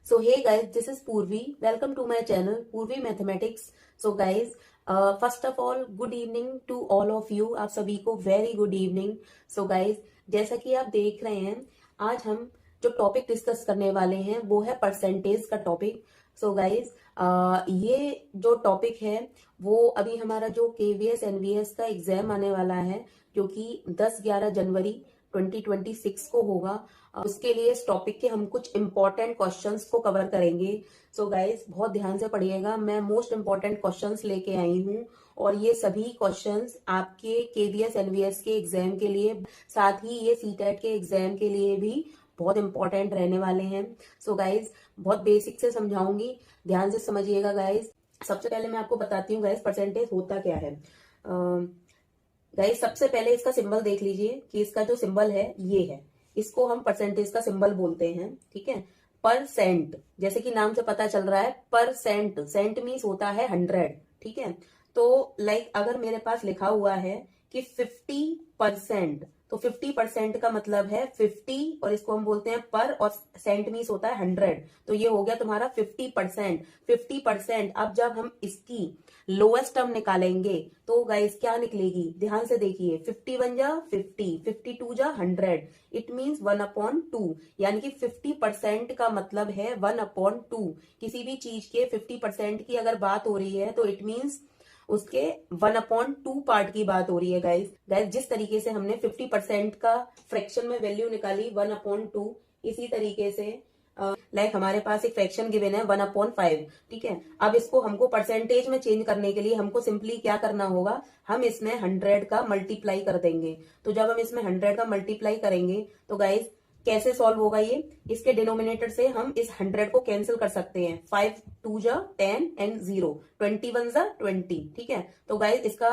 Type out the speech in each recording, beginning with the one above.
So hey guys, this is Purvi. Welcome to my channel Purvi Mathematics. So guys, first of all, good evening to all of you. आप सभी को very good evening. So guys, जैसा कि आप देख रहे हैं, आज हम जो टॉपिक डिस्कस करने वाले हैं वो है परसेंटेज का टॉपिक. सो गाइज, ये जो टॉपिक है वो अभी हमारा जो केवीएस एनवीएस का एग्जाम आने वाला है जो कि 10-11 जनवरी 2026 को होगा. उसके लिए इस टॉपिक के हम कुछ इंपॉर्टेंट क्वेश्चंस को कवर करेंगे. सो गाइज, बहुत ध्यान से पढ़िएगा. मैं मोस्ट इंपॉर्टेंट क्वेश्चंस लेके आई हूँ और ये सभी क्वेश्चंस आपके केवीएस एनवीएस के एग्जाम के लिए, साथ ही ये सीटेट के एग्जाम के लिए भी बहुत इंपॉर्टेंट रहने वाले हैं. सो गाइज, बहुत बेसिक से समझाऊंगी, ध्यान से समझिएगा गाइज. सबसे पहले मैं आपको बताती हूँ गाइज परसेंटेज होता क्या है. गाइज, सबसे पहले इसका सिंबल देख लीजिए कि इसका जो सिंबल है ये है. इसको हम परसेंटेज का सिंबल बोलते हैं. ठीक है, परसेंट, जैसे कि नाम से पता चल रहा है परसेंट. सेंट मीन्स होता है 100. ठीक है, तो लाइक अगर मेरे पास लिखा हुआ है कि 50%, तो 50% का मतलब है 50 और इसको हम बोलते हैं पर, और सेंट मीन्स होता है 100. तो ये हो गया तुम्हारा 50%. 50%. अब जब हम इसकी लोएस्ट टर्म निकालेंगे तो गाइस क्या निकलेगी, ध्यान से देखिए. 51 जा 50, 52 जा 100. It means 1/2. यानी कि 50% का मतलब है 1/2. किसी भी चीज के 50% की अगर बात हो रही है तो इट मीन्स उसके 1/2 पार्ट की बात हो रही है गाइज. जिस तरीके से हमने 50% का फ्रैक्शन में वैल्यू निकाली 1/2, इसी तरीके से लाइक हमारे पास एक फ्रैक्शन गिवन है 1/5. ठीक है, अब इसको हमको परसेंटेज में चेंज करने के लिए हमको सिंपली क्या करना होगा, हम इसमें 100 का मल्टीप्लाई कर देंगे. तो जब हम इसमें 100 का मल्टीप्लाई करेंगे तो गाइज कैसे सॉल्व होगा ये, इसके डिनोमिनेटर से हम इस 100 को कैंसिल कर सकते हैं. 5 2 जा 10 एंड 0, 21 जा 20. ठीक है, तो गाइज इसका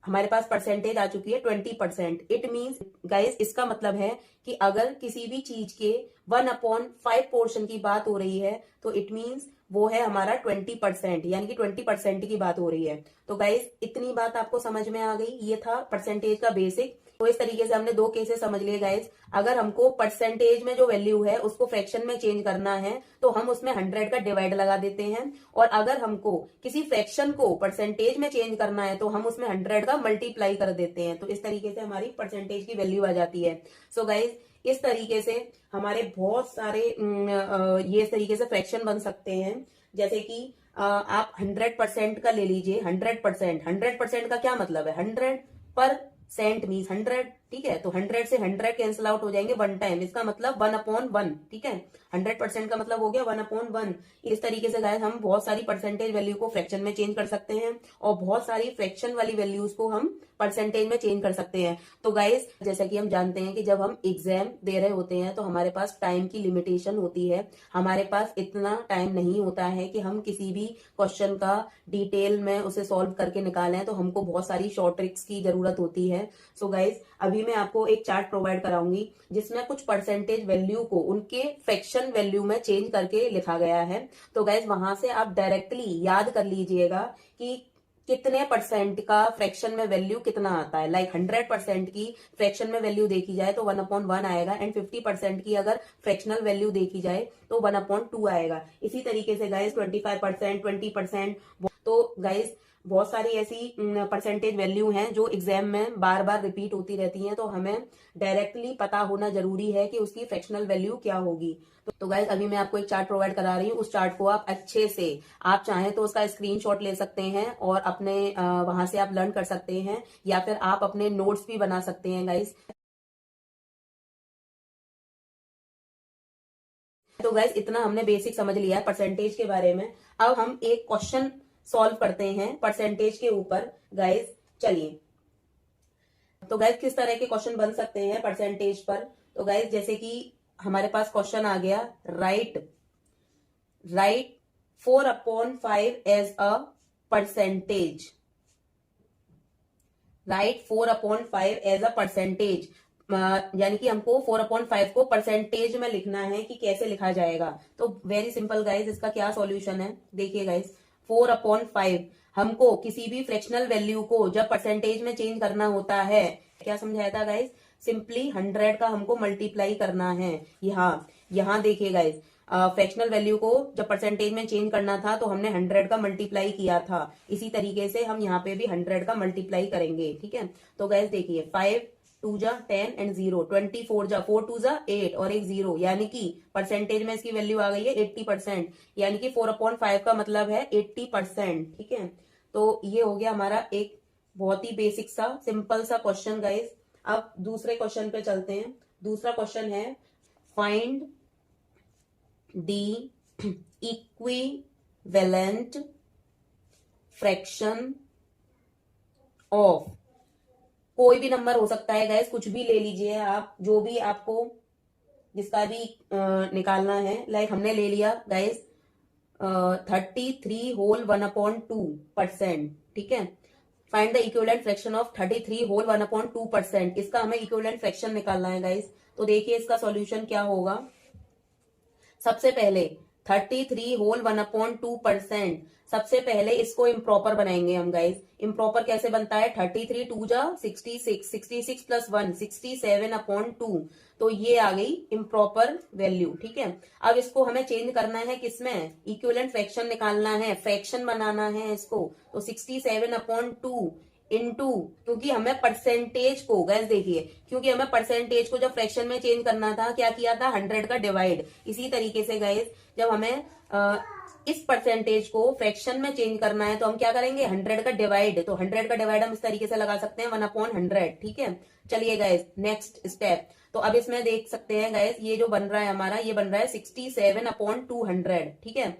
हमारे पास परसेंटेज आ चुकी है 20%. इट मीन्स गाइज इसका मतलब है कि अगर किसी भी चीज के 1/5 पोर्शन की बात हो रही है तो इट मीन्स वो है हमारा 20%, यानी कि 20% की बात हो रही है. तो गाइज इतनी बात आपको समझ में आ गई. ये था परसेंटेज का बेसिक. तो इस तरीके से हमने दो केसेस समझ लिए गाइज. अगर हमको परसेंटेज में जो वैल्यू है उसको फ्रैक्शन में चेंज करना है तो हम उसमें 100 का डिवाइड लगा देते हैं, और अगर हमको किसी फ्रैक्शन को परसेंटेज में चेंज करना है तो हम उसमें 100 का मल्टीप्लाई कर देते हैं. तो इस तरीके से हमारी परसेंटेज की वैल्यू आ जाती है. सो गाइज, इस तरीके से हमारे बहुत सारे ये इस तरीके से फ्रैक्शन बन सकते हैं. जैसे कि आप 100% का ले लीजिए. 100% का क्या मतलब है, 100% मीन्स 100. ठीक है, तो 100 से 100 कैंसिल आउट हो जाएंगे वन टाइम. इसका मतलब 1/1. ठीक है, 100% का मतलब हो गया 1/1. इस तरीके से गाइस हम बहुत सारी परसेंटेज वैल्यू को फ्रैक्शन में चेंज कर सकते हैं और बहुत सारी फ्रैक्शन वाली वैल्यूज को हम परसेंटेज में चेंज कर सकते हैं. तो गाइस, जैसा कि हम जानते हैं कि जब हम एग्जाम दे रहे होते हैं तो हमारे पास टाइम की लिमिटेशन होती है. हमारे पास इतना टाइम नहीं होता है कि हम किसी भी क्वेश्चन का डिटेल में उसे सॉल्व करके निकालें. तो हमको बहुत सारी शॉर्ट ट्रिक्स की जरूरत होती है. सो गाइस, अभी मैं आपको एक चार्ट प्रोवाइड कराऊंगी जिसमें कुछ परसेंटेज वैल्यू को उनके फ्रैक्शन वैल्यू में चेंज करके लिखा गया है. तो गाइज वहां से आप डायरेक्टली याद कर लीजिएगा कि कितने परसेंट का फ्रैक्शन में वैल्यू कितना आता है. लाइक 100% की फ्रैक्शन में वैल्यू देखी जाए तो 1/1 आएगा, एंड 50% की अगर फ्रैक्शनल वैल्यू देखी जाए तो 1/2 आएगा. इसी तरीके से गाइज 25%, 20%. तो गाइज बहुत सारी ऐसी परसेंटेज वैल्यू हैं जो एग्जाम में बार बार रिपीट होती रहती हैं. तो हमें डायरेक्टली पता होना जरूरी है कि उसकी फ्रैक्शनल वैल्यू क्या होगी. तो गाइज अभी मैं आपको एक चार्ट प्रोवाइड करा रही हूँ. उस चार्ट को आप अच्छे से, आप चाहें तो उसका स्क्रीनशॉट ले सकते हैं और अपने वहां से आप लर्न कर सकते हैं, या फिर आप अपने नोट्स भी बना सकते हैं गाइज. तो गाइज इतना हमने बेसिक समझ लिया है परसेंटेज के बारे में. अब हम एक क्वेश्चन सॉल्व करते हैं परसेंटेज के ऊपर. गाइज चलिए, तो गाइज किस तरह के क्वेश्चन बन सकते हैं परसेंटेज पर. तो गाइज जैसे कि हमारे पास क्वेश्चन आ गया, right 4/5 as a percentage. Right 4/5 as a percentage, यानी कि हमको 4/5 को परसेंटेज में लिखना है कि कैसे लिखा जाएगा. तो वेरी सिंपल गाइज, इसका क्या सॉल्यूशन है देखिए गाइज. 4/5 हमको किसी भी फ्रैक्शनल वैल्यू को जब परसेंटेज में चेंज करना होता है, क्या समझाया था गाइज, सिंपली 100 का हमको मल्टीप्लाई करना है. यहाँ देखिए गाइज, फ्रैक्शनल वैल्यू को जब परसेंटेज में चेंज करना था तो हमने 100 का मल्टीप्लाई किया था, इसी तरीके से हम यहाँ पे भी 100 का मल्टीप्लाई करेंगे। ठीक है, तो गैस देखिए 5 2 जा 10 एंड 0, 24 जा 4 2 जा 8 और एक 0, यानी कि परसेंटेज में इसकी वैल्यू आ गई है 80%, यानी कि 4/5 का मतलब है 80%। ठीक है, तो ये हो गया हमारा एक बहुत ही बेसिक सा सिंपल सा क्वेश्चन गाइस। अब दूसरे क्वेश्चन पे चलते हैं। दूसरा क्वेश्चन है find the equivalent fraction of, कोई भी नंबर हो सकता है गैस, कुछ भी ले लीजिए आप, जो भी आपको जिसका भी निकालना है। लाइक हमने ले लिया गैस 33 होल 1/2%। ठीक है, find the equivalent fraction of 33 whole 1/2%। इसका हमें इक्विवेलेंट फ्रैक्शन निकालना है गाइस। तो देखिए इसका सॉल्यूशन क्या होगा। सबसे पहले 33 होल 1/2%, सबसे पहले इसको इम्प्रॉपर बनाएंगे हम गाइस। इम्प्रॉपर कैसे बनता है, 33 2 जा 66, 66 प्लस 1 67/2, तो ये आ गई इम्प्रॉपर वैल्यू। ठीक है, अब इसको हमें चेंज करना है किसमें, इक्विवेलेंट फ्रैक्शन निकालना है, फ्रैक्शन बनाना है इसको। तो 67/2 इनटू, क्योंकि हमें परसेंटेज को गैस देखिए, क्योंकि हमें परसेंटेज को जब फ्रैक्शन में चेंज करना था क्या किया था, 100 का डिवाइड। इसी तरीके से गैस जब हमें इस परसेंटेज को फ्रैक्शन में चेंज करना है तो हम क्या करेंगे, 100 का डिवाइड। तो 100 का डिवाइड हम इस तरीके से लगा सकते हैं 1/100। ठीक है, चलिए गैस नेक्स्ट स्टेप। तो अब इसमें देख सकते हैं गैस, ये जो बन रहा है हमारा, ये बन रहा है 67/200। ठीक है,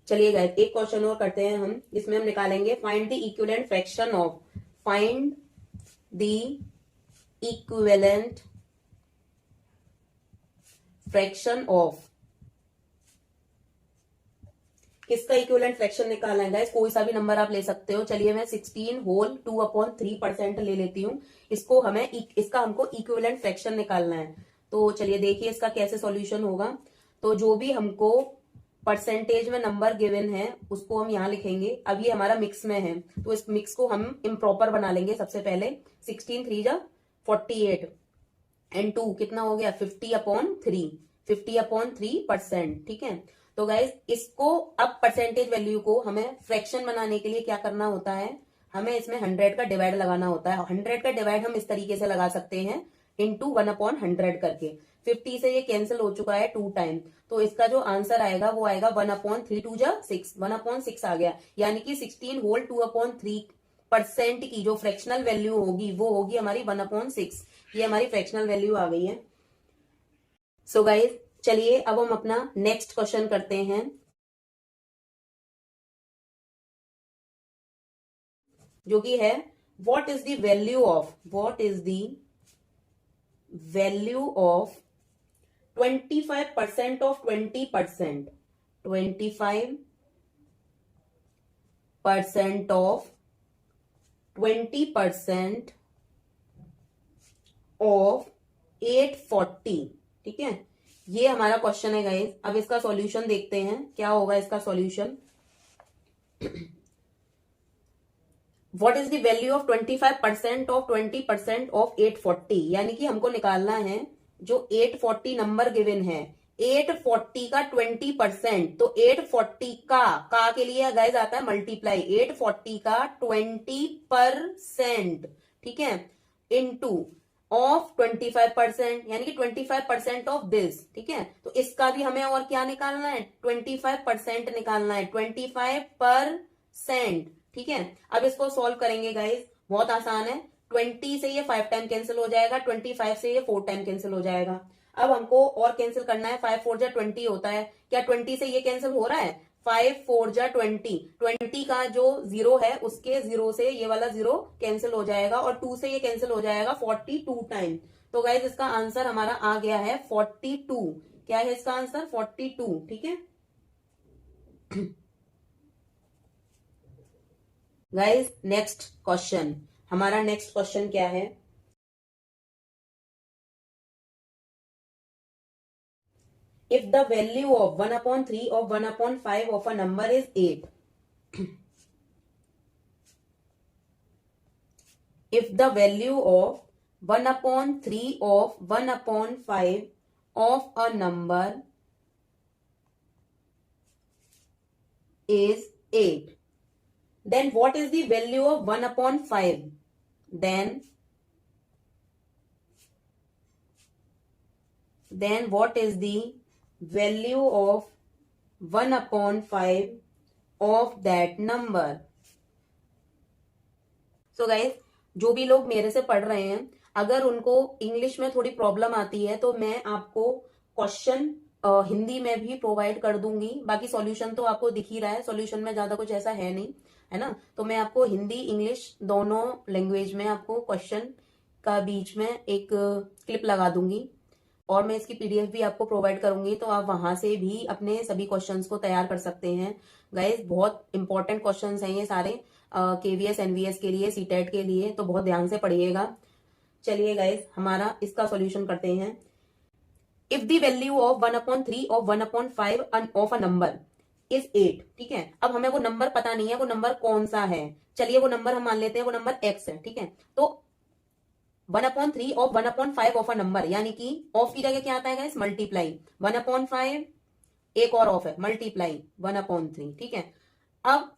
चलिए गाइस एक क्वेश्चन और करते हैं हम, इसमें हम निकालेंगे find the equivalent fraction of, find the equivalent fraction of, किसका इक्विवेलेंट फ्रैक्शन निकालना है गाइस, कोई सा भी नंबर आप ले सकते हो। चलिए मैं 16 होल 2/3% ले लेती हूँ। इसको हमें इसका हमको इक्विवेलेंट फ्रैक्शन निकालना है। तो चलिए देखिए इसका कैसे सॉल्यूशन होगा। तो जो भी हमको परसेंटेज में नंबर गिवन है उसको हम यहाँ लिखेंगे। अब ये हमारा मिक्स में है तो इस मिक्स को हम इम्प्रॉपर बना लेंगे। सबसे पहले 16 3 जा 48 एंड 2 कितना हो गया 50/3, 50/3%। ठीक है, तो गाइज इसको अब परसेंटेज वैल्यू को हमें फ्रैक्शन बनाने के लिए क्या करना होता है, हमें इसमें 100 का डिवाइड लगाना होता है। 100 का डिवाइड हम इस तरीके से लगा सकते हैं, इंटू 1/100 करके। 50 से ये कैंसिल हो चुका है 2 टाइम, तो इसका जो आंसर आएगा वो आएगा 1/3 2 जा 6, 1/6 आ गया। यानी कि 16 होल 2/3% की जो फ्रैक्शनल वैल्यू होगी वो होगी हमारी 1/6। ये हमारी फ्रैक्शनल वैल्यू आ गई है। सो गाइज चलिए अब हम अपना नेक्स्ट क्वेश्चन करते हैं, जो कि है what is the value of, what is the value of 25% of 20%, 25% of 20% of 840। ठीक है, ये हमारा क्वेश्चन है गाइस। अब इसका सॉल्यूशन देखते हैं क्या होगा इसका solution. What is the value of 25% of 20% of 840, यानी कि हमको निकालना है जो 840 नंबर गिवन है, 840 का 20%। तो 840 का के लिए गाइस आता है मल्टीप्लाई, 840 का 20%। ठीक है, इनटू ऑफ 25%, यानी कि 25% ऑफ दिस। ठीक है, तो इसका भी हमें और क्या निकालना है, 25% निकालना है, 25%। ठीक है, अब इसको सॉल्व करेंगे गाइस, बहुत आसान है। 20 से ये 5 टाइम कैंसिल हो जाएगा, 25 से ये 4 टाइम कैंसिल हो जाएगा। अब हमको और कैंसिल करना है, 5 4 जा 20 होता है, क्या 20 से ये कैंसिल हो रहा है, 5 4 जा 20, 20 का जो 0 है उसके 0 से ये वाला 0 कैंसिल हो जाएगा, और 2 से ये कैंसिल हो जाएगा 42 टाइम। तो गाइज इसका आंसर हमारा आ गया है 42। क्या है इसका आंसर, 42। ठीक है गाइज नेक्स्ट क्वेश्चन, हमारा नेक्स्ट क्वेश्चन क्या है, if the value of 1/3 of 1/5 of a number is 8, if the value of 1/3 of 1/5 of a number is 8. Then what is the value of 1 upon 5? Then what is the value of 1 upon 5 of that number? So guys, जो भी लोग मेरे से पढ़ रहे हैं, अगर उनको इंग्लिश में थोड़ी प्रॉब्लम आती है तो मैं आपको क्वेश्चन हिंदी में भी प्रोवाइड कर दूंगी। बाकी सॉल्यूशन तो आपको दिख ही रहा है, सॉल्यूशन में ज्यादा कुछ ऐसा है नहीं, है ना। तो मैं आपको हिंदी इंग्लिश दोनों लैंग्वेज में आपको क्वेश्चन का बीच में एक क्लिप लगा दूंगी और मैं इसकी पीडीएफ भी आपको प्रोवाइड करूंगी, तो आप वहां से भी अपने सभी क्वेश्चंस को तैयार कर सकते हैं। गाइस, बहुत इंपॉर्टेंट क्वेश्चंस हैं ये सारे, केवीएस एनवीएस के लिए, सीटेट के लिए, तो बहुत ध्यान से पढ़िएगा। चलिए गाइस, हमारा इसका सॉल्यूशन करते हैं। If the value of 1/3 of 1/5 of a number is 8, ठीक है। अब हमें वो नंबर पता नहीं है, वो नंबर कौन सा है। चलिए वो नंबर हम मान लेते हैं वो नंबर x है, ठीक है। तो 1/3 ऑफ 1/5 ऑफ अ नंबर, यानी कि ऑफ की जगह क्या आता है गाइस, मल्टीप्लाई। 1/5 एक और ऑफ है, मल्टीप्लाई 1/3, ठीक है। अब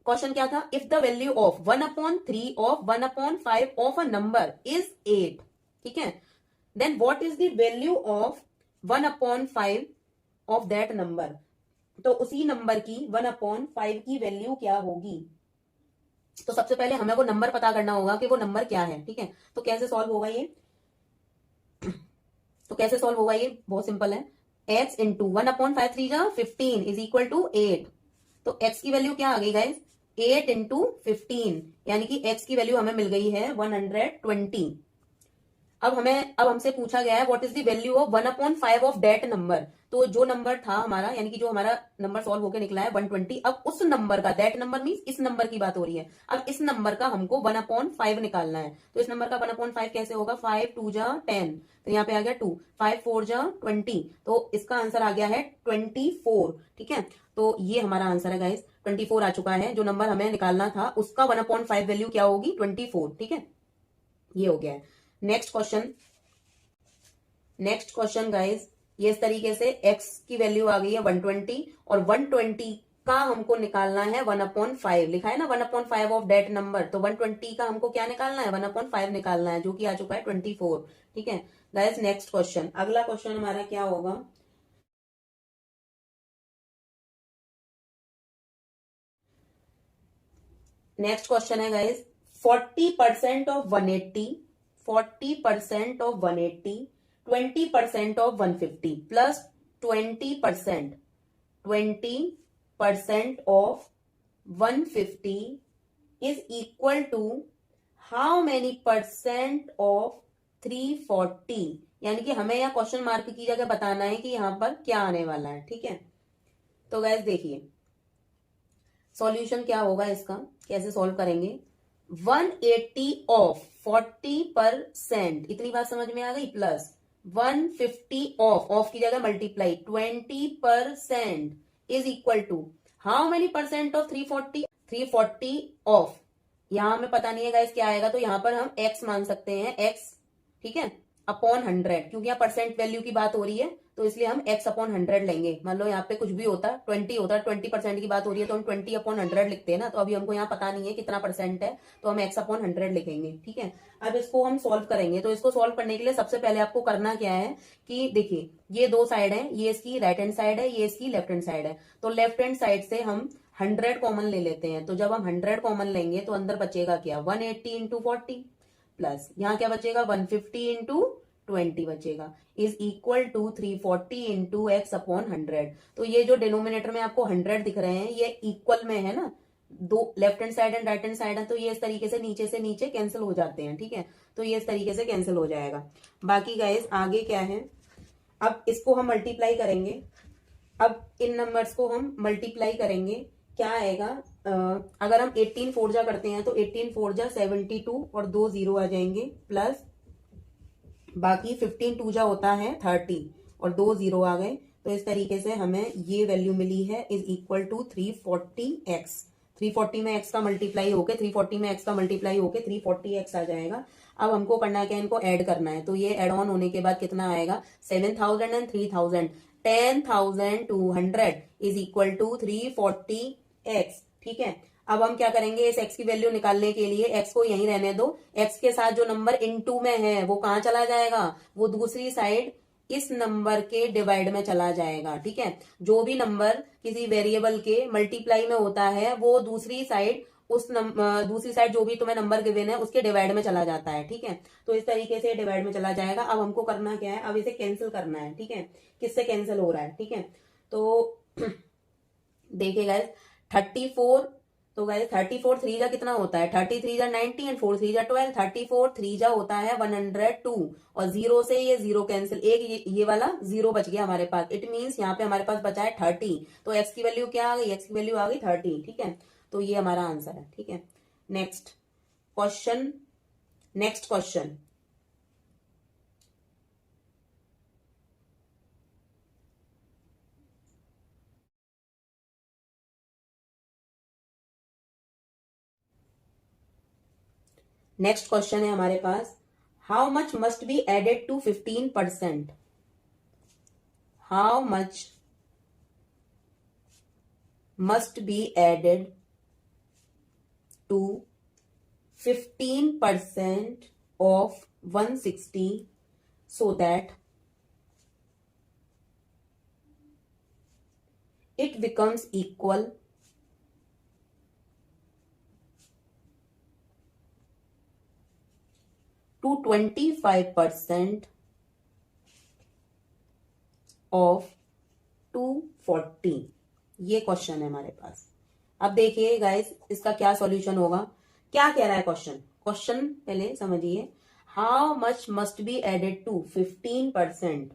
क्वेश्चन क्या था, if the value of 1/3 of 1/5 of a number is 8, ठीक है, then what is the value of 1/5 of that number. तो उसी नंबर की 1/5 की वैल्यू क्या होगी। तो सबसे पहले हमें वो नंबर पता करना होगा कि वो नंबर क्या है, ठीक है। तो कैसे सॉल्व होगा ये, बहुत सिंपल है। x इंटू 1/5 3 जा 15 इज इक्वल टू 8। तो x की वैल्यू क्या आ गई गाइस, 8 इंटू 15, यानी कि x की वैल्यू हमें मिल गई है 120। अब हमसे पूछा गया है what is the value of 1/5 of that number. तो जो नंबर था हमारा, यानी कि जो हमारा नंबर सॉल्व होकर निकला है 120, अब उस नंबर का, दैट नंबर मींस इस नंबर की बात हो रही है, अब इस नंबर का हमको 1/5 निकालना है। तो इस नंबर का 1/5 कैसे होगा, 5 2 जा 10, तो यहाँ पे आ गया 2, 5 4 जा 20, तो इसका आंसर आ गया है 24, ठीक है। तो ये हमारा आंसर है गाइस, 24 आ चुका है। जो नंबर हमें निकालना था उसका 1/5 वैल्यू क्या होगी, 24, ठीक है। ये हो गया है। नेक्स्ट क्वेश्चन गाइस, ये इस तरीके से x की वैल्यू आ गई है 120 और 120 का हमको निकालना है 1/5, लिखा है ना 1/5 ऑफ डेट नंबर। तो 120 का हमको क्या निकालना है, 1/5 निकालना है, जो कि आ चुका है 24, ठीक है गाइस। नेक्स्ट क्वेश्चन, अगला क्वेश्चन हमारा क्या होगा, नेक्स्ट क्वेश्चन है guys 40% of 180, 40% of 180, 20% of 150 plus 20% of 150 is equal to how many percent of 340। यानी कि हमें यहाँ क्वेश्चन मार्क की जगह बताना है कि यहां पर क्या आने वाला है, ठीक है। तो गाइस देखिए सॉल्यूशन क्या होगा इसका, कैसे सॉल्व करेंगे। 180 ऑफ 40%, इतनी बात समझ में आ गई, प्लस 150 ऑफ की जगह multiply 20% is equal to how many percent of 340, 340 of, यहां हमें पता नहीं है गाइस क्या आएगा, तो यहां पर हम x मान सकते हैं, x, ठीक है, अपॉन 100, क्योंकि यहाँ परसेंट वैल्यू की बात हो रही है तो इसलिए हम x अपॉन 100 लेंगे। मान लो यहाँ पे कुछ भी होता, 20 होता, 20% की बात हो रही है तो हम 20 अपॉन 100 लिखते हैं ना। तो अभी हमको यहाँ पता नहीं है कितना परसेंट है, तो हम x अपॉन 100 लिखेंगे, ठीक है। अब इसको हम सॉल्व करेंगे। तो इसको सॉल्व करने के लिए सबसे पहले आपको करना क्या है कि देखिए ये दो साइड है, ये इसकी राइट हैंड साइड है, ये इसकी लेफ्ट हैंड साइड है। तो लेफ्ट हैंड साइड से हम 100 कॉमन ले लेते हैं। तो जब हम 100 कॉमन लेंगे तो अंदर बचेगा क्या, 180 इंटू 40, प्लस यहाँ क्या बचेगा 150 इंटू 20 बचेगा, is equal to 340 into X upon 100। तो ये जो डिनोमिनेटर में आपको 100 दिख रहे हैं ये इक्वल में है ना, दो left hand side and right hand side है, तो ये इस तरीके से नीचे कैंसिल हो जाते हैं, ठीक है। तो ये इस तरीके से कैंसिल हो जाएगा। बाकी गाइस आगे क्या है, अब इसको हम मल्टीप्लाई करेंगे। अब इन नंबर्स को हम मल्टीप्लाई करेंगे, क्या आएगा, अगर हम 18 4 जा करते हैं तो 18 4 जा 72 और 2 0 आ जाएंगे, प्लस बाकी 15 2 जा होता है 30 और 2 0 आ गए। तो इस तरीके से हमें ये वैल्यू मिली है, इज इक्वल टू 340x। 340 में x का मल्टीप्लाई होके 340 में x का मल्टीप्लाई होके 340x आ जाएगा। अब हमको करना क्या है, इनको ऐड करना है। तो ये ऐड ऑन होने के बाद कितना आएगा, 7,000 and 3,000, 10,200 is equal to 340x। ठीक है, अब हम क्या करेंगे, इस x की वैल्यू निकालने के लिए x को यहीं रहने दो, x के साथ जो नंबर इनटू में है वो कहाँ चला जाएगा, वो दूसरी साइड इस नंबर के डिवाइड में चला जाएगा। ठीक है, जो भी नंबर किसी वेरिएबल के मल्टीप्लाई में होता है वो दूसरी साइड दूसरी साइड जो भी तुम्हें नंबर गिवन है उसके डिवाइड में चला जाता है। ठीक है, तो इस तरीके से डिवाइड में चला जाएगा। अब हमको करना क्या है, अब इसे कैंसिल करना है। ठीक है, किससे कैंसिल हो रहा है, ठीक है, तो देखिए गाइस 34, तो गाइस 34 थ्री जा कितना होता है, 33 जा 90 एंड 4 3 जा 12, 34 थ्री जा होता है 102 और जीरो से ये जीरो कैंसिल, एक ये वाला जीरो बच गया हमारे पास। इट मींस यहाँ पे हमारे पास बचा है 30, तो एक्स की वैल्यू क्या आ गई, एक्स की वैल्यू आ गई 30। ठीक है, तो ये हमारा आंसर है। ठीक है, next question, next question, next question है हमारे पास, how much must be added to 15%, how much must be added to 15% of 160 so that it becomes equal to 25% of 240। ये क्वेश्चन है हमारे पास। अब देखिए गाइस इसका क्या सॉल्यूशन होगा, क्या कह रहा है क्वेश्चन, क्वेश्चन पहले समझिए। How much must be added to 15%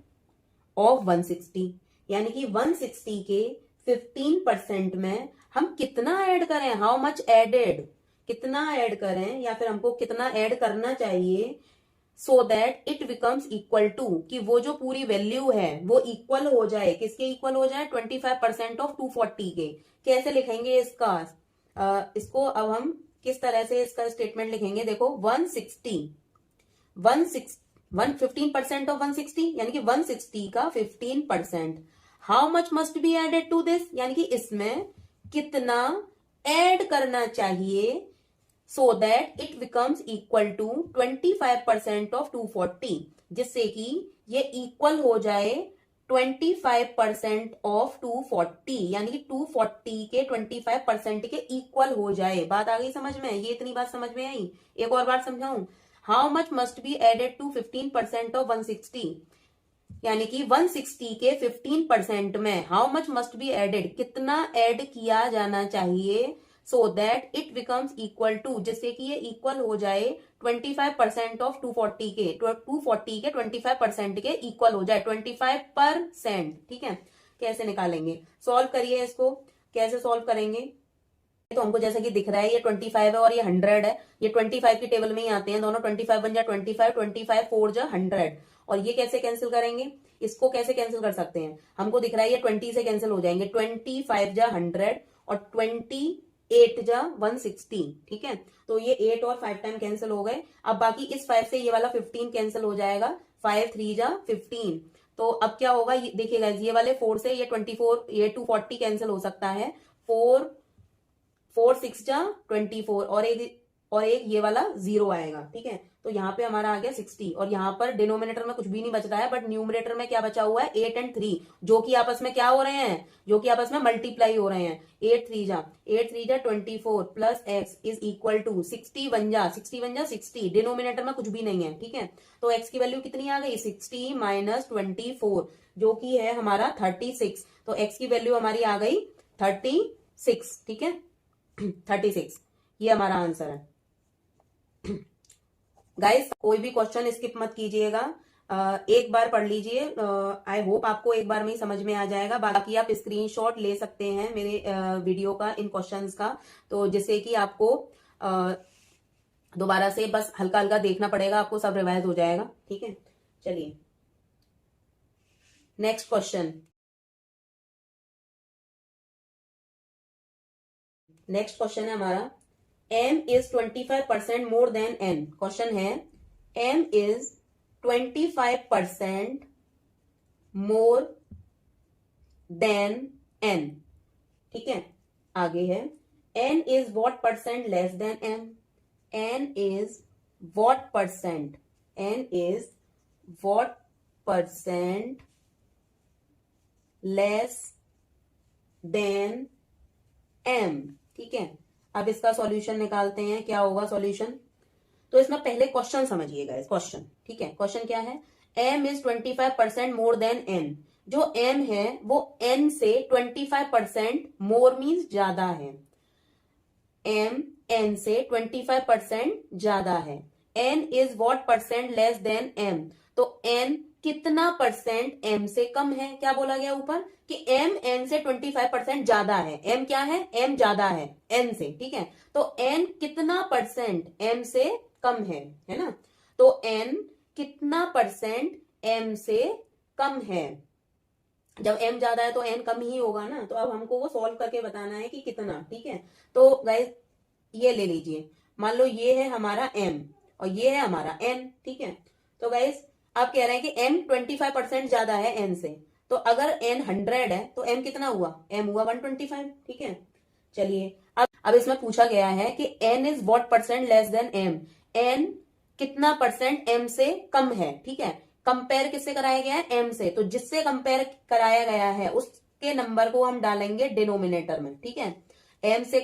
of 160, यानी कि 160 के 15% में हम कितना ऐड करें, हाउ मच एडेड, कितना ऐड करें या फिर हमको कितना ऐड करना चाहिए, so that it becomes equal to, कि वो जो पूरी वैल्यू है वो इक्वल हो जाए, किसके इक्वल हो जाए, 25% ऑफ 240 के। कैसे लिखेंगे इसका, इसको अब हम किस तरह से इसका स्टेटमेंट लिखेंगे, देखो 160 15% ऑफ 160 यानी कि 160 का 15%, how much must be added to this, यानी कि इसमें कितना ऐड करना चाहिए, so that it becomes equal to 25% of 240, जिससे कि ये इक्वल हो जाए 25% ऑफ 240, यानी कि 240 के 25% के इक्वल हो जाए। बात आ गई समझ में, ये इतनी बात समझ में आई। एक और बार समझाऊं, how much must be added to 15% of 160, यानी कि 160 के 15% में how much must be added, कितना ऐड किया जाना चाहिए, so that it becomes equal to, जिससे कि ये इक्वल हो जाए 25% ऑफ 240 के, 240 के 25% के इक्वल हो जाए 25%। ठीक है, कैसे निकालेंगे, सॉल्व करिए इसको, कैसे सॉल्व करेंगे, तो हमको जैसा कि दिख रहा है ये 25 है और ये 100 है, ये 25 की टेबल में ही आते हैं दोनों, 25 बन जा 25, 25 4 जा 100, और ये कैसे कैंसिल करेंगे, इसको कैसे कैंसिल कर सकते हैं, हमको दिख रहा है ये 20 से कैंसिल हो जाएंगे, 25 जा 100 और 28 जा 160। ठीक है, तो ये 8 और 5 टाइम कैंसिल हो गए। अब बाकी इस 5 से ये वाला 15 कैंसिल हो जाएगा, 5 3 जा 15। तो अब क्या होगा, देखिएगा ये वाले 4 से ये 24, ये 240 कैंसिल हो सकता है, 4 4 6 जा 24 और एक ये वाला जीरो आएगा। ठीक है, तो यहाँ पे हमारा आ गया 60 और यहाँ पर डिनोमिनेटर में कुछ भी नहीं बच रहा है, बट न्यूमरेटर में क्या बचा हुआ है, 8 एंड 3, जो कि आपस में क्या हो रहे हैं, जो कि आपस में मल्टीप्लाई हो रहे हैं। 8 3 जा 24 plus X is equal to 60 बन जा 60, डिनोमिनेटर में कुछ भी नहीं है। ठीक है, तो एक्स की वैल्यू कितनी आ गई, 60 माइनस 24, जो कि है हमारा 36, तो एक्स की वैल्यू हमारी आ गई 36। ठीक है, 36, ये हमारा आंसर है। गाइस कोई भी क्वेश्चन स्किप मत कीजिएगा, एक बार पढ़ लीजिए, आई होप आपको एक बार में ही समझ में आ जाएगा। बाकी आप स्क्रीनशॉट ले सकते हैं मेरे वीडियो का, इन क्वेश्चंस का, तो जिससे कि आपको दोबारा से बस हल्का हल्का देखना पड़ेगा, आपको सब रिवाइज हो जाएगा। ठीक है, चलिए नेक्स्ट क्वेश्चन, नेक्स्ट क्वेश्चन है हमारा, m is 25% more than n। Question है m is 25% more than n, ठीक है। आगे है n is what percent less than m, n is what percent, n is what percent less than m, ठीक है। अब इसका सॉल्यूशन निकालते हैं, क्या होगा सॉल्यूशन। तो इसमें पहले क्वेश्चन समझिएगा, इस क्वेश्चन, ठीक है। क्वेश्चन क्या है, m is 25% more than n। जो m है वो n से 25% मोर मीन्स ज्यादा है, m n से 25% ज्यादा है। n is what percent less than m, तो n कितना परसेंट m से कम है। क्या बोला गया ऊपर कि m n से 25% ज्यादा है। m क्या है, m ज्यादा है n से, ठीक है। तो n कितना परसेंट m से कम है ना। तो n कितना परसेंट m से कम है। जब m ज्यादा है तो n कम ही होगा ना। तो अब हमको वो सॉल्व करके बताना है कि कितना, ठीक है। तो गाइस ये ले लीजिए, मान लो ये है हमारा m और ये है हमारा n, ठीक है। तो गाइस आप कह रहे हैं कि m 25% ज्यादा है n से, तो अगर n 100 है तो m कितना हुआ, m हुआ 125, ठीक है। चलिए अब इसमें पूछा गया है कि n is what percent less than m, n कितना परसेंट m से कम है, ठीक है। कंपेयर किससे कराया गया है, m से, तो जिससे कंपेयर कराया गया है उसके नंबर को हम डालेंगे डिनोमिनेटर में, ठीक है। m से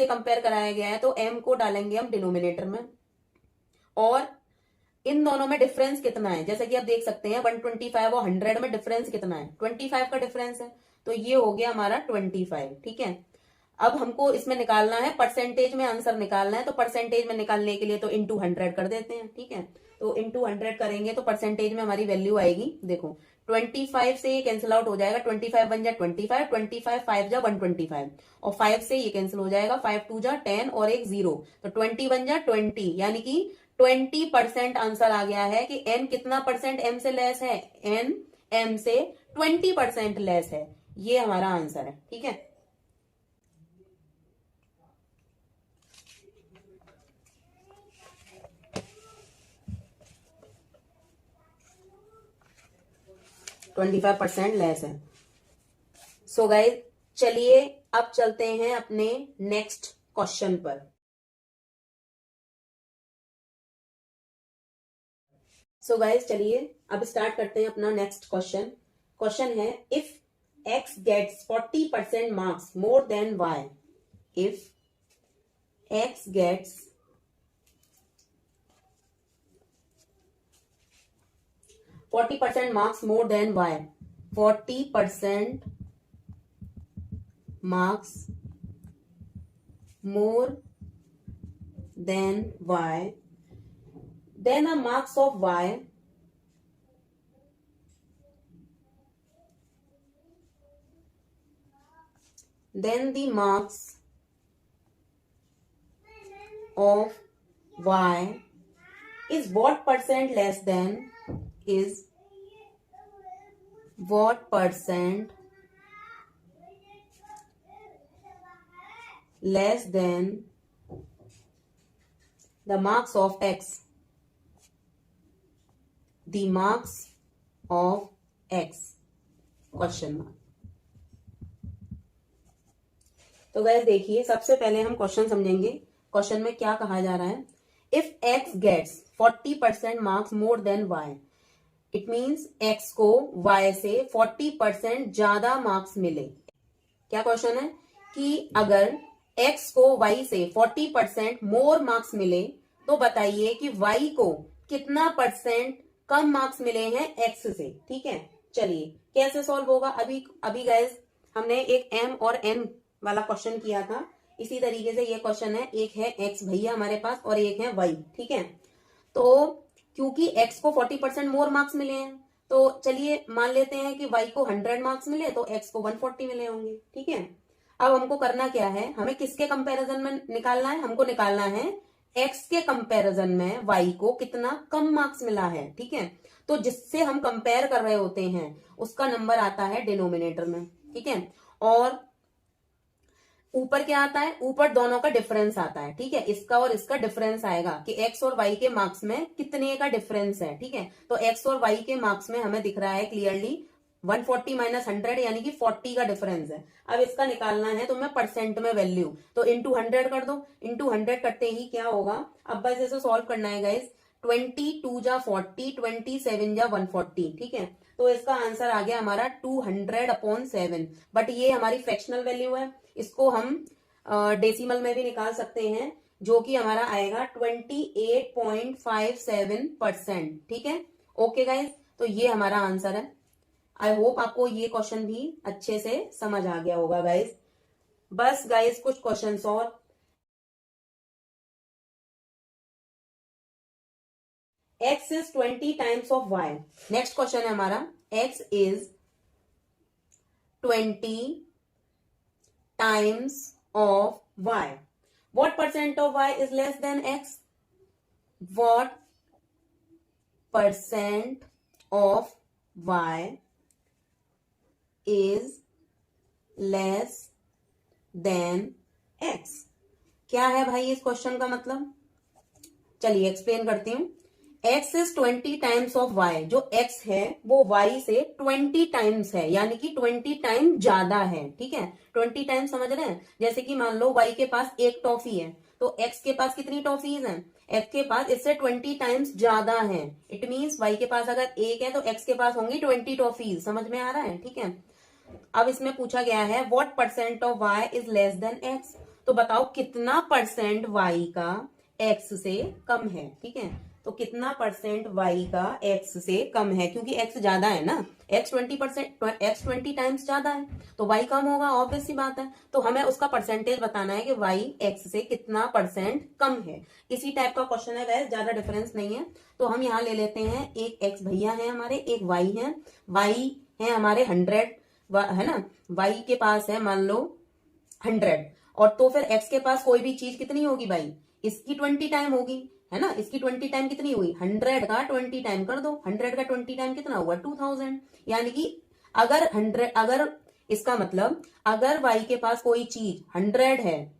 कंपेयर कराया गया है तो m को डालेंगे हम डिनोमिनेटर में। और इन दोनों में डिफरेंस कितना है, जैसे कि आप देख सकते हैं 125 और 100 में डिफरेंस कितना है, 25 का डिफरेंस है। तो ये हो गया हमारा 25, ठीक है। अब हमको इसमें निकालना है, परसेंटेज में आंसर निकालना है। तो परसेंटेज में निकालने के लिए तो इंटू 100 कर देते हैं, ठीक है। तो इंटू 100 करेंगे तो परसेंटेज में हमारी वैल्यू आएगी, देखो 25 से ये कैंसिल आउट हो जाएगा, 25 बन जा 25, 25 5 जा 125 और 5 से ये कैंसिल हो जाएगा, 5 2 जा 10 और एक 0, तो 20 बन जा 20, यानी कि 20% आंसर आ गया है कि n कितना परसेंट m से लेस है, n m से 20% लेस है। ये हमारा आंसर है, ठीक है। %25 लेस है। सो गाइस चलिए अब चलते हैं अपने नेक्स्ट क्वेश्चन पर। सो गाइस चलिए अब स्टार्ट करते हैं अपना नेक्स्ट क्वेश्चन। क्वेश्चन है, if x gets 40% marks more than y, if x gets 40% marks more than y, 40% marks more than y, then the marks of y then the marks of y is what percent less than, is what percent less than the marks of x, the marks of x, question mark. तो guys देखिए सबसे पहले हम question समझेंगे। Question में क्या कहा जा रहा है, if x gets 40% marks more than y, it means x को y से 40% ज्यादा मार्क्स मिले। क्या क्वेश्चन है कि अगर x को y से 40% मोर मार्क्स मिले तो बताइए कि y को कितना परसेंट कम मार्क्स मिले हैं x से, ठीक है। चलिए कैसे सॉल्व होगा, अभी गाइस हमने एक m और n वाला क्वेश्चन किया था, इसी तरीके से ये क्वेश्चन है। एक है x भैया हमारे पास और एक है y, ठीक है। तो क्योंकि x को 40% मोर मार्क्स मिले हैं तो चलिए मान लेते हैं कि y को 100 मार्क्स मिले तो x को 140 मिले होंगे, ठीक है। अब हमको करना क्या है, हमें किसके कंपैरिजन में निकालना है, हमको निकालना है x के कंपैरिजन में y को कितना कम मार्क्स मिला है, ठीक है। तो जिससे हम कंपेयर कर रहे होते हैं उसका नंबर आता है डिनोमिनेटर में, ठीक है। और ऊपर क्या आता है, ऊपर दोनों का डिफरेंस आता है, ठीक है, इसका और इसका डिफरेंस आएगा कि एक्स और वाई के मार्क्स में कितने का डिफरेंस है, ठीक है। तो एक्स और वाई के मार्क्स में हमें दिख रहा है क्लियरली 140 माइनस 100 यानी कि 40 का डिफरेंस है। अब इसका निकालना है तो मैं परसेंट में वैल्यू, तो इंटू 100 कर दो। इंटू 100 करते ही क्या होगा, अब बस इसे सॉल्व करना है गाइस। 22 जा 40, 27 जा 140, ठीक है। तो इसका आंसर आ गया हमारा 200/7। बट ये हमारी फ्रैक्शनल वैल्यू है, इसको हम डेसिमल में भी निकाल सकते हैं, जो कि हमारा आएगा 28.57%, ठीक है। ओके गाइस, तो ये हमारा आंसर है। आई होप आपको ये क्वेश्चन भी अच्छे से समझ आ गया होगा गाइस। बस गाइस कुछ क्वेश्चंस और। x is 20 times of y। Next question है हमारा x is 20 times of y. What percent of y is less than x? What percent of y is less than x? क्या है भाई इस question का मतलब, चलिए एक्सप्लेन करती हूँ। x is 20 times of y, जो x है वो y से 20 टाइम्स है, यानी कि 20 टाइम ज्यादा है, ठीक है। 20 टाइम समझ रहे हैं, जैसे कि मान लो y के पास एक टॉफी है, तो x के पास कितनी टॉफीज हैं, x के पास इससे 20 टाइम्स ज्यादा है। इट मीन्स y के पास अगर एक है तो x के पास होंगी 20 टॉफीज। समझ में आ रहा है, ठीक है। अब इसमें पूछा गया है what percent of y is less than x, तो बताओ कितना परसेंट y का x से कम है, ठीक है। तो कितना परसेंट y का x से कम है, क्योंकि x ज्यादा है ना, x 20 टाइम्स ज्यादा है, तो y कम होगा, ऑब्वियस सी बात है। तो हमें उसका परसेंटेज बताना है कि y x से कितना परसेंट कम है। इसी टाइप का क्वेश्चन है वैसे, ज्यादा डिफरेंस नहीं है। तो हम यहाँ ले लेते हैं, एक x भैया है हमारे, एक y है, y है हमारे 100 है ना, y के पास है मान लो 100, और तो फिर x के पास कोई भी चीज कितनी होगी भाई, इसकी 20 टाइम होगी, है ना। इसकी 20 टाइम कितनी हुई, 100 का 20 टाइम कर दो, 100 का 20 टाइम कितना हुआ 2000। यानी कि अगर इसका मतलब अगर y के पास कोई चीज 100 है,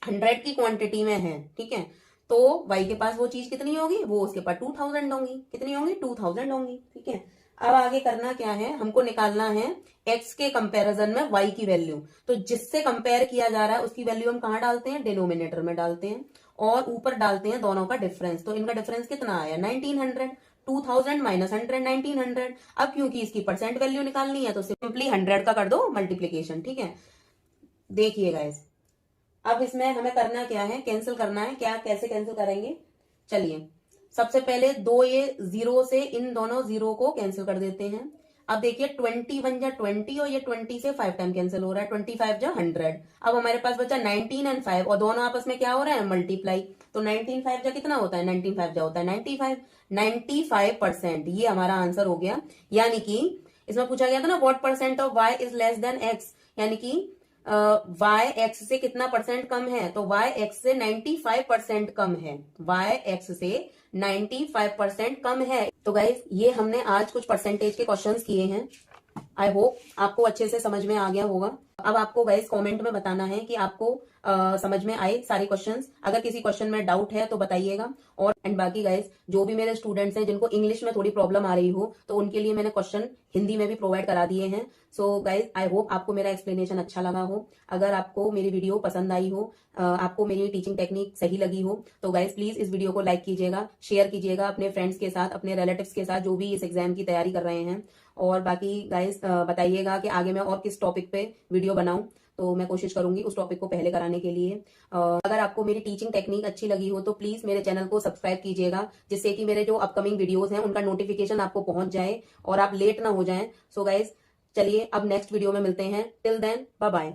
100 की क्वांटिटी में है, ठीक है, तो y के पास वो चीज कितनी होगी, वो उसके पास 2000 होंगी, कितनी होंगी 2000 होंगी, ठीक है। अब आगे करना क्या है, हमको निकालना है x के कंपैरिजन में y की वैल्यू। तो जिससे कंपेयर किया जा रहा है उसकी वैल्यू हम कहाँ डालते हैं, डिनोमिनेटर में डालते हैं, और ऊपर डालते हैं दोनों का डिफरेंस। तो इनका डिफरेंस कितना आया 1900, 2000 माइनस 100 1900। अब क्योंकि इसकी परसेंट वैल्यू निकालनी है तो सिंपली 100 का कर दो मल्टीप्लीकेशन, ठीक है। देखिए गाइस, अब इसमें हमें करना क्या है, कैंसिल करना है, क्या कैसे कैंसिल करेंगे, चलिए सबसे पहले दो ये जीरो से इन दोनों जीरो को कैंसिल कर देते हैं। अब देखिए 21 जा 20 और ये 20 से 5 टाइम कैंसिल हो रहा है, 25 जा 100। अब हमारे पास बचा 19 एंड 5, और दोनों आपस में क्या हो रहा है मल्टीप्लाई। तो 19 5 जा कितना होता है, 19 5 जा होता है 95, 95%। ये हमारा आंसर हो गया। यानी कि इसमें पूछा गया था ना what percent of y is less than x, यानी कि y x से कितना परसेंट कम है, तो y x से 95% कम है, y x से 95% कम है। तो गाइज ये हमने आज कुछ परसेंटेज के क्वेश्चंस किए हैं। आई होप आपको अच्छे से समझ में आ गया होगा। अब आपको गाइज कमेंट में बताना है कि आपको समझ में आए सारे क्वेश्चंस। अगर किसी क्वेश्चन में डाउट है तो बताइएगा। और एंड बाकी गाइज जो भी मेरे स्टूडेंट्स हैं जिनको इंग्लिश में थोड़ी प्रॉब्लम आ रही हो, तो उनके लिए मैंने क्वेश्चन हिंदी में भी प्रोवाइड करा दिए हैं। सो गाइज आई होप आपको मेरा एक्सप्लेनेशन अच्छा लगा हो। अगर आपको मेरी वीडियो पसंद आई हो, आपको मेरी टीचिंग टेक्निक सही लगी हो, तो गाइज प्लीज इस वीडियो को लाइक कीजिएगा, शेयर कीजिएगा अपने फ्रेंड्स के साथ, अपने रिलेटिव्स के साथ जो भी इस एग्जाम की तैयारी कर रहे हैं। और बाकी गाइज बताइएगा कि आगे मैं और किस टॉपिक पे वीडियो बनाऊं, तो मैं कोशिश करूंगी उस टॉपिक को पहले कराने के लिए। अगर आपको मेरी टीचिंग टेक्निक अच्छी लगी हो तो प्लीज मेरे चैनल को सब्सक्राइब कीजिएगा, जिससे कि मेरे जो अपकमिंग वीडियोस हैं उनका नोटिफिकेशन आपको पहुंच जाए और आप लेट ना हो जाएं। सो गाइज चलिए अब नेक्स्ट वीडियो में मिलते हैं। Till then bye bye.